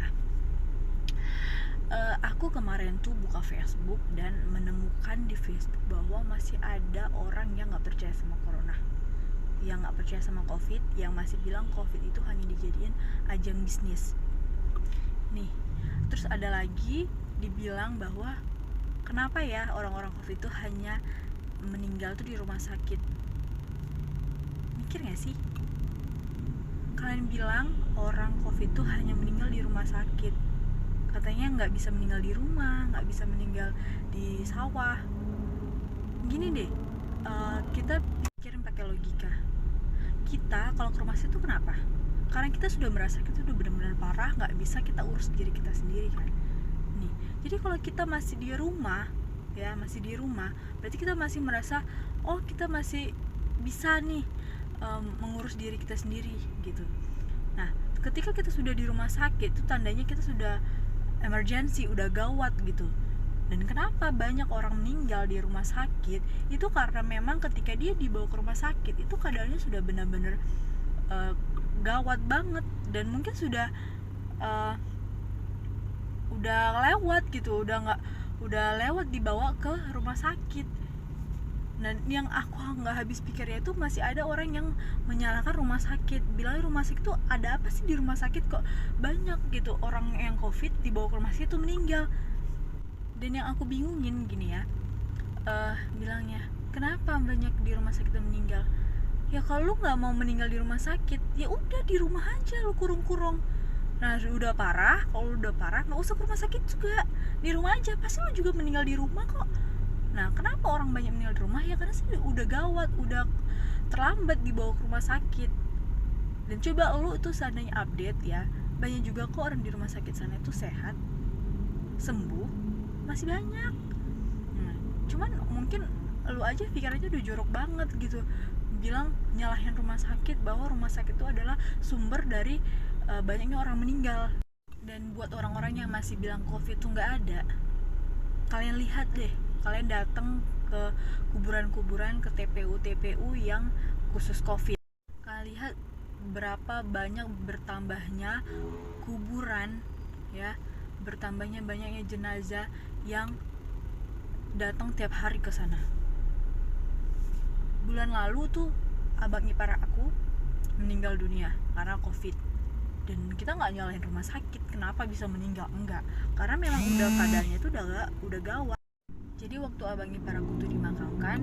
Nah, aku kemarin tuh buka Facebook dan menemukan di Facebook bahwa masih ada orang yang nggak percaya sama corona, yang nggak percaya sama COVID, yang masih bilang COVID itu hanya dijadiin ajang bisnis. Nih, terus ada lagi dibilang bahwa kenapa ya orang-orang COVID itu hanya meninggal tuh di rumah sakit. Mikir gak sih? Kalian bilang orang COVID tuh hanya meninggal di rumah sakit, katanya nggak bisa meninggal di rumah, nggak bisa meninggal di sawah. Gini deh, kita pikirin pakai logika. Kita kalau ke rumah sakit itu kenapa? Karena kita sudah merasa kita udah benar-benar parah, nggak bisa kita urus diri kita sendiri kan. Nih, jadi kalau kita masih di rumah, ya masih di rumah, berarti kita masih merasa, oh kita masih bisa nih mengurus diri kita sendiri gitu. Nah, ketika kita sudah di rumah sakit, itu tandanya kita sudah emergency, udah gawat gitu. Dan kenapa banyak orang meninggal di rumah sakit? Itu karena memang ketika dia dibawa ke rumah sakit, itu keadaannya sudah benar-benar gawat banget, dan mungkin sudah lewat gitu, udah lewat dibawa ke rumah sakit. Dan yang aku nggak habis pikirnya itu masih ada orang yang menyalahkan rumah sakit, bilang rumah sakit tuh ada apa sih, di rumah sakit kok banyak gitu orang yang COVID dibawa ke rumah sakit tuh meninggal. Dan yang aku bingungin gini ya, bilangnya kenapa banyak di rumah sakit yang meninggal. Ya kalau lu nggak mau meninggal di rumah sakit, ya udah di rumah aja lu kurung-kurung. Nah udah parah, kalau udah parah nggak usah ke rumah sakit juga, di rumah aja, pasti lu juga meninggal di rumah kok. Nah, kenapa orang banyak meninggal di rumah? Ya karena sih udah gawat, udah terlambat dibawa ke rumah sakit. Dan coba lu tuh seandainya update ya, banyak juga kok orang di rumah sakit sana itu sehat, sembuh, masih banyak. Cuman mungkin lu aja pikirannya udah jorok banget gitu, bilang nyalahin rumah sakit, bahwa rumah sakit itu adalah sumber dari banyaknya orang meninggal. Dan buat orang-orang yang masih bilang COVID tuh nggak ada, kalian lihat deh, kalian datang ke kuburan-kuburan, ke TPU yang khusus COVID. Kalian lihat berapa banyak bertambahnya kuburan, ya, bertambahnya banyaknya jenazah yang datang tiap hari ke sana. Bulan lalu tuh abang ipar aku meninggal dunia karena COVID. Dan kita nggak nyalahin rumah sakit kenapa bisa meninggal, enggak, karena memang udah keadaannya itu udah gawat. Jadi waktu abang ipar aku tuh dimakamkan,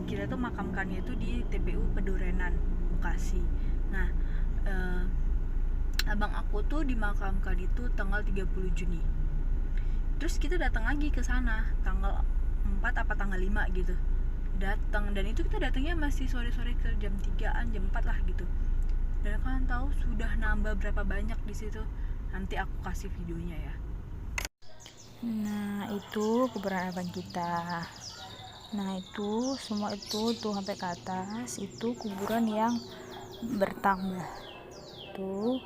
kita tuh makamkannya itu di TPU Pedurenan, Bekasi. Nah, abang aku tuh dimakamkan itu tanggal 30 Juni. Terus kita datang lagi ke sana tanggal 4 apa tanggal 5 gitu. Datang, dan itu kita datangnya masih sore-sore ke jam 3-an, jam 4 lah gitu. Dan kalian tahu sudah nambah berapa banyak di situ? Nanti aku kasih videonya ya. Nah, itu kuburan abang kita. Nah, itu semua itu tuh sampai ke atas itu kuburan yang bertambah. Tuh.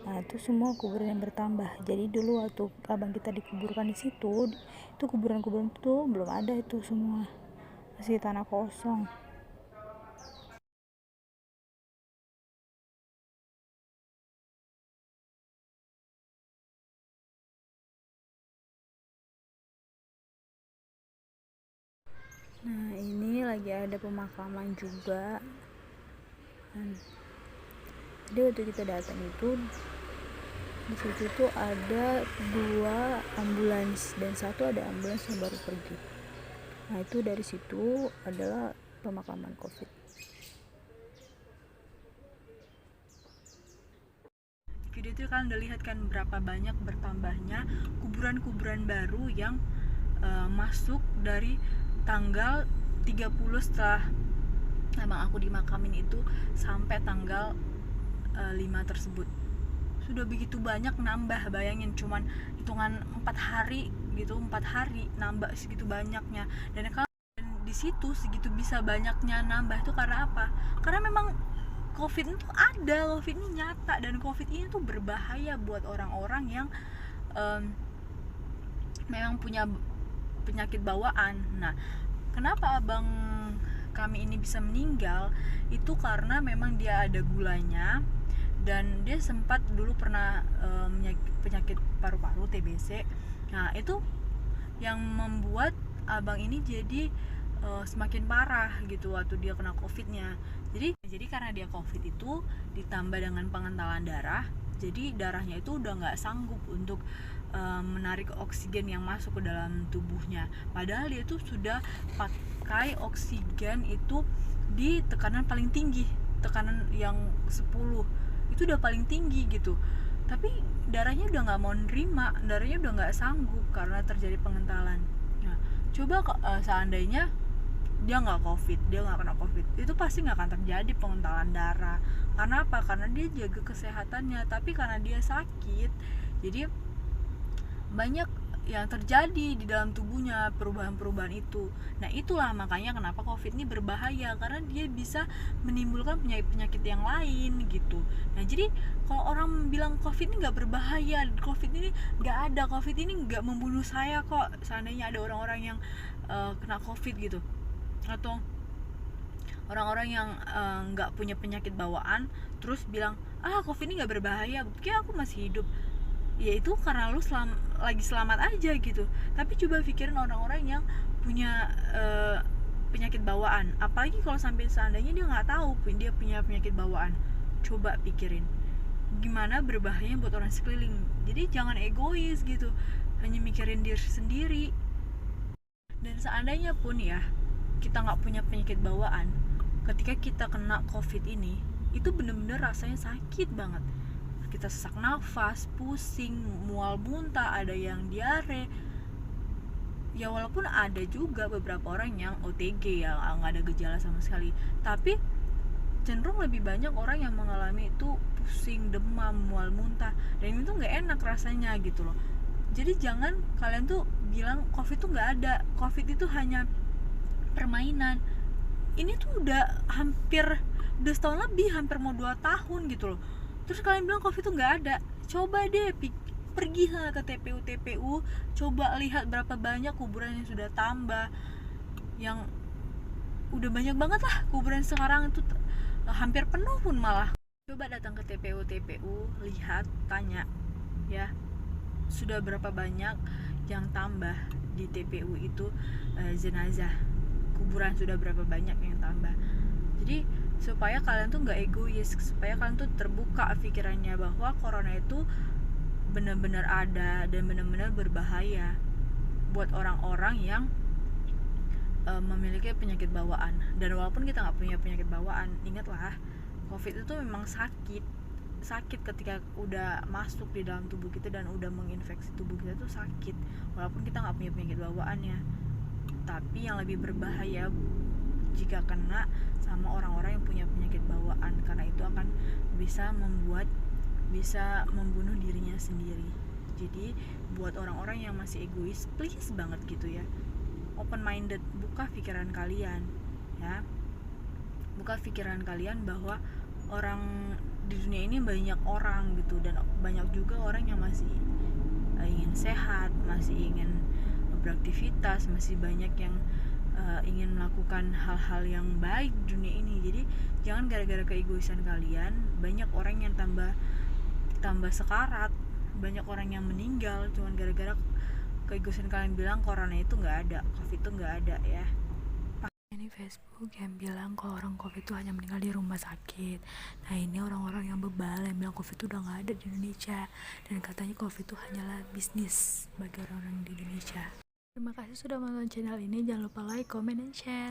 Nah, itu semua kuburan yang bertambah. Jadi dulu waktu abang kita dikuburkan di situ, itu kuburan-kuburan itu belum ada, itu semua masih tanah kosong. Nah, ini lagi ada pemakaman juga. Jadi waktu kita datang itu di situ tuh ada 2 ambulans dan 1 ada ambulans yang baru pergi. Nah, itu dari situ adalah pemakaman COVID. Video itu kalian udah lihat kan berapa banyak bertambahnya kuburan-kuburan baru yang masuk dari tanggal 30 setelah emang aku dimakamin itu sampai tanggal 5 tersebut. Sudah begitu banyak nambah, bayangin cuman hitungan 4 hari gitu, 4 hari nambah segitu banyaknya. Dan kalau di situ segitu bisa banyaknya nambah itu karena apa? Karena memang COVID itu ada, COVID ini nyata, dan COVID ini tuh berbahaya buat orang-orang yang memang punya penyakit bawaan. Nah, kenapa abang kami ini bisa meninggal? Itu karena memang dia ada gulanya, dan dia sempat dulu pernah penyakit paru-paru TBC. Nah itu yang membuat abang ini jadi semakin parah gitu waktu dia kena COVID-nya. Jadi karena dia COVID itu ditambah dengan pengentalan darah, jadi darahnya itu udah nggak sanggup untuk menarik oksigen yang masuk ke dalam tubuhnya. Padahal dia tuh sudah pakai oksigen itu di tekanan paling tinggi, tekanan yang 10 itu udah paling tinggi gitu. Tapi darahnya udah nggak mau nerima, darahnya udah nggak sanggup karena terjadi pengentalan. Nah, coba seandainya dia nggak covid, dia nggak kena covid, itu pasti nggak akan terjadi pengentalan darah. Karena apa? Karena dia jaga kesehatannya. Tapi karena dia sakit, jadi banyak yang terjadi di dalam tubuhnya, perubahan-perubahan itu. Nah itulah makanya kenapa covid ini berbahaya, karena dia bisa menimbulkan penyakit-penyakit yang lain gitu. Nah jadi kalau orang bilang covid ini nggak berbahaya, covid ini nggak ada, covid ini nggak membunuh saya kok, seandainya ada orang-orang yang kena covid gitu, atau orang-orang yang nggak punya penyakit bawaan terus bilang covid ini nggak berbahaya, buktinya aku masih hidup. Ya itu karena lu lagi selamat aja gitu. Tapi coba pikirin orang-orang yang punya penyakit bawaan, apalagi kalau sampai seandainya dia nggak tahu dia punya penyakit bawaan. Coba pikirin gimana berbahayanya buat orang sekeliling. Jadi jangan egois gitu, hanya mikirin diri sendiri. Dan seandainya pun ya kita nggak punya penyakit bawaan, ketika kita kena covid ini, itu bener-bener rasanya sakit banget. Kita sesak nafas, pusing, mual muntah, ada yang diare. Ya walaupun ada juga beberapa orang yang OTG ya, nggak ada gejala sama sekali, tapi cenderung lebih banyak orang yang mengalami itu pusing, demam, mual muntah, dan itu nggak enak rasanya gitu loh. Jadi jangan kalian tuh bilang covid tuh nggak ada, covid itu hanya permainan. Ini tuh udah setahun lebih, hampir mau 2 tahun gitu loh. Terus kalian bilang covid tuh nggak ada. Coba deh pergi ke TPU, coba lihat berapa banyak kuburan yang sudah tambah, yang udah banyak banget lah kuburan sekarang itu, hampir penuh pun malah. Coba datang ke TPU, lihat, tanya ya, sudah berapa banyak yang tambah di TPU itu, jenazah kuburan sudah berapa banyak yang tambah. Jadi supaya kalian tuh nggak egois, supaya kalian tuh terbuka pikirannya bahwa corona itu benar-benar ada dan benar-benar berbahaya buat orang-orang yang memiliki penyakit bawaan. Dan walaupun kita nggak punya penyakit bawaan, ingatlah covid itu memang sakit ketika udah masuk di dalam tubuh kita dan udah menginfeksi tubuh kita tuh sakit, walaupun kita nggak punya penyakit bawaannya. Tapi yang lebih berbahaya jika kena sama orang-orang yang punya penyakit bawaan, karena itu akan bisa membunuh dirinya sendiri. Jadi buat orang-orang yang masih egois, please banget gitu ya, open minded, buka pikiran kalian ya, buka pikiran kalian bahwa orang di dunia ini banyak orang gitu, dan banyak juga orang yang masih ingin sehat, masih ingin beraktivitas, masih banyak yang ingin melakukan hal-hal yang baik di dunia ini. Jadi jangan gara-gara keegoisan kalian banyak orang yang tambah sekarat, banyak orang yang meninggal cuman gara-gara keegoisan kalian bilang corona itu nggak ada, covid itu nggak ada ya. Ini Facebook yang bilang kalau orang covid itu hanya meninggal di rumah sakit. Nah ini orang-orang yang bebal yang bilang covid itu udah nggak ada di Indonesia, dan katanya covid itu hanyalah bisnis bagi orang-orang di Indonesia. Terima kasih sudah menonton channel ini, jangan lupa like, comment, dan share.